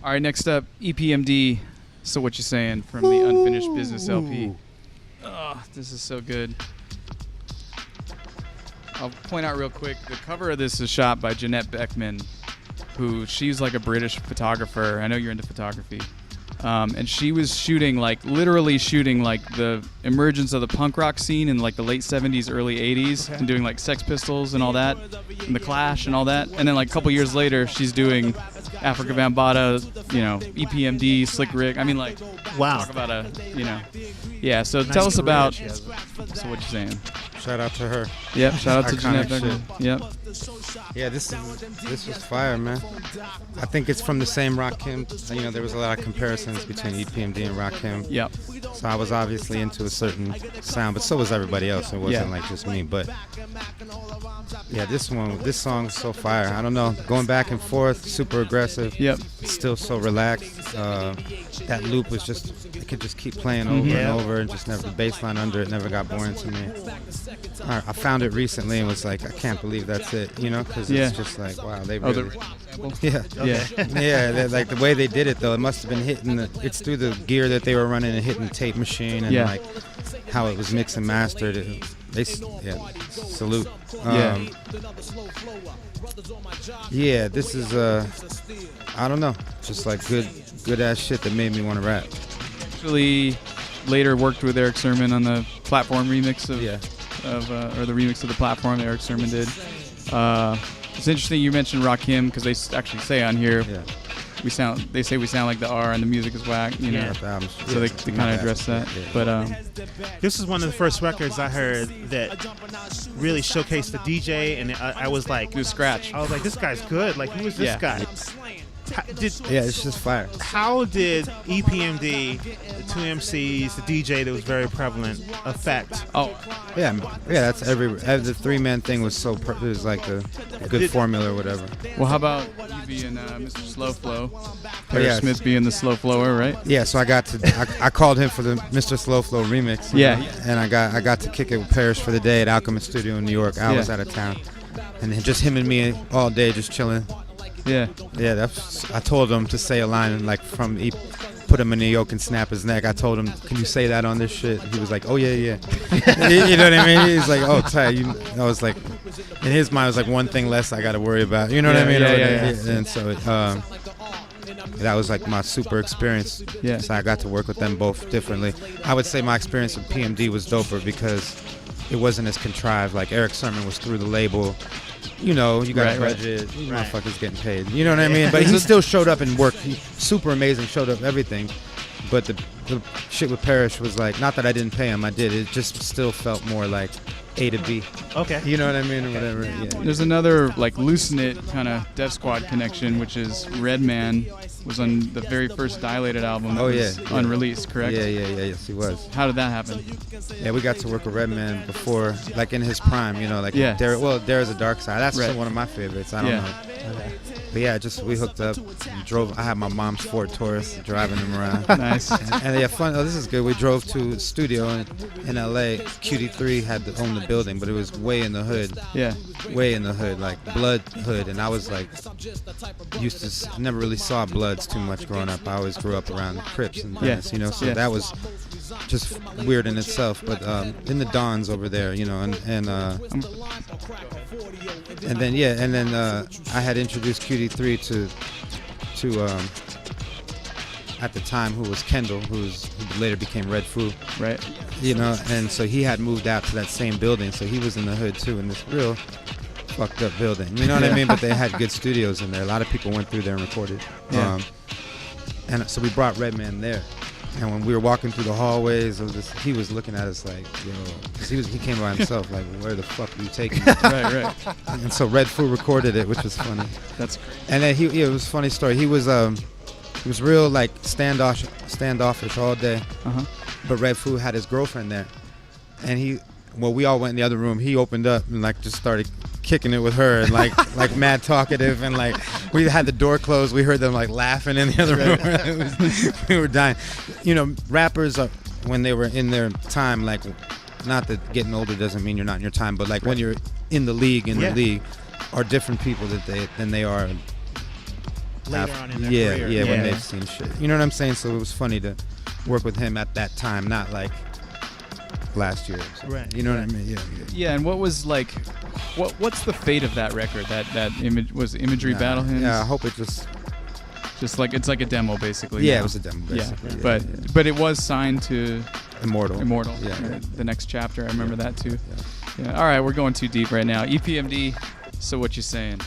All right, next up, EPMD. So What You Saying from the Unfinished Business LP. Oh, this is so good. I'll point out real quick, the cover of this is shot by Jeanette Beckman, who she's like a British photographer. I know you're into photography. And she was shooting, like, literally shooting, like, the emergence of the punk rock scene in, like, the late 70s, early 80s, and doing, like, Sex Pistols and all that, and The Clash and all that. And then, like, a couple years later, she's doing Africa Bambaataa, you know, EPMD, Slick Rick. I mean, like, wow. Talk about a, you know. Yeah, so nice tell us about So What You Saying. Shout out to her. Yep, shout out to Jeanette Beckman. Yep. Yeah, this was fire, man. I think it's from the same Rakim. You know, there was a lot of comparisons between EPMD and Rakim. Yep. So I was obviously into a certain sound, but so was everybody else. It wasn't like just me. But yeah, this song's so fire. I don't know, going back and forth, super aggressive. Yep. Still so relaxed. That loop was just, it could just keep playing over and over, and just never, the bass line under it never got boring to me. I found it recently and was like, I can't believe that's it, you know, because it's just like, wow, they really, yeah, like the way they did it though, it must have been hitting it's through the gear that they were running and hitting the tape machine, and like how it was mixed and mastered. Salute. This is I don't know, just like good ass shit that made me want to rap. Actually, later worked with Erick Sermon on the Platform remix of or the remix of the Platform that Erick Sermon did. It's interesting you mentioned Rakim, because they actually say on here they say we sound like the R and the music is whack, you know. So they kind of address that. But this is one of the first records I heard that really showcased the DJ, and I was like, do scratch. I was like, this guy's good. Like, who is this guy? It's just fire. How did EPMD, the two MCs, the DJ that was very prevalent, affect? That's the three-man thing was it was like a good formula or whatever. Well, how about you being Mr. Slow Flow? Parrish Smith being the slow flower, right? Yeah, so I got to I called him for the Mr. Slow Flow remix. And I got to kick it with Parrish for the day at Alchemist Studio in New York. I was out of town, and then just him and me all day just chilling. Yeah, I told him to say a line like put him in the yoke and snap his neck. I told him, can you say that on this shit? He was like, oh yeah. You know what I mean? He's like, oh tight. I was like, in his mind, it was like one thing less I got to worry about. You know what I mean? And so that was like my super experience. Yeah. So I got to work with them both differently. I would say my experience with PMD was doper because it wasn't as contrived. Like Erick Sermon was through the label. You know, you got a budget, motherfuckers getting paid. You know what I mean? But he still showed up and worked. He super amazing, showed up everything. But the shit with Parrish was like, not that I didn't pay him, I did. It just still felt more like A to B. Okay. You know what I mean? Or whatever. Yeah. There's another like loose-knit kind of Def Squad connection, which is Redman was on the very first Dilated album that was unreleased, correct? Yes, he was. How did that happen? Yeah, we got to work with Redman before, like in his prime, you know, like There's a Dark Side. That's one of my favorites. I don't know. Okay. But yeah, we hooked up, drove. I had my mom's Ford Taurus, driving him around. Nice. And fun. Oh, this is good. We drove to a studio in LA. QD3 had to own the building, but it was way in the hood. Yeah. Way in the hood, like Blood hood. And I was like, never really saw Bloods too much growing up. I always grew up around Crips and Venice, you know. So that was just weird in itself. But in the Dons over there, you know, and then I had introduced QD3 to at the time who was Kendall, who later became Redfoo. Right. You know, and so he had moved out to that same building, so he was in the hood too, in this real fucked up building. You know what I mean? But they had good studios in there. A lot of people went through there and recorded. Yeah. And so we brought Redman there. And when we were walking through the hallways, he was looking at us like, yo, because he came by himself, like, where the fuck are you taking me? Right. And so Redfoo recorded it, which was funny. That's great. And then it was a funny story. He was real like standoffish all day. Uh-huh. But Redfoo had his girlfriend there, and we all went in the other room. He opened up and like just started kicking it with her and like mad talkative, and like we had the door closed. We heard them like laughing in the other room. We were dying. You know, rappers are, when they were in their time, like, not that getting older doesn't mean you're not in your time, but like when you're in the league, the league, are different people than they are later on in their career. Yeah, when they've seen shit. You know what I'm saying? So it was funny to work with him at that time, not like last year. Right. You know what I mean? Yeah, and what was like, what's the fate of that record? That image was Imagery Battle Hymns. Yeah, I hope it just like it's like a demo basically. Yeah, now. it was a demo basically. Yeah, but it was signed to Immortal. Yeah, the next chapter. I remember that too. Yeah. All right, we're going too deep right now. EPMD. So what you saying?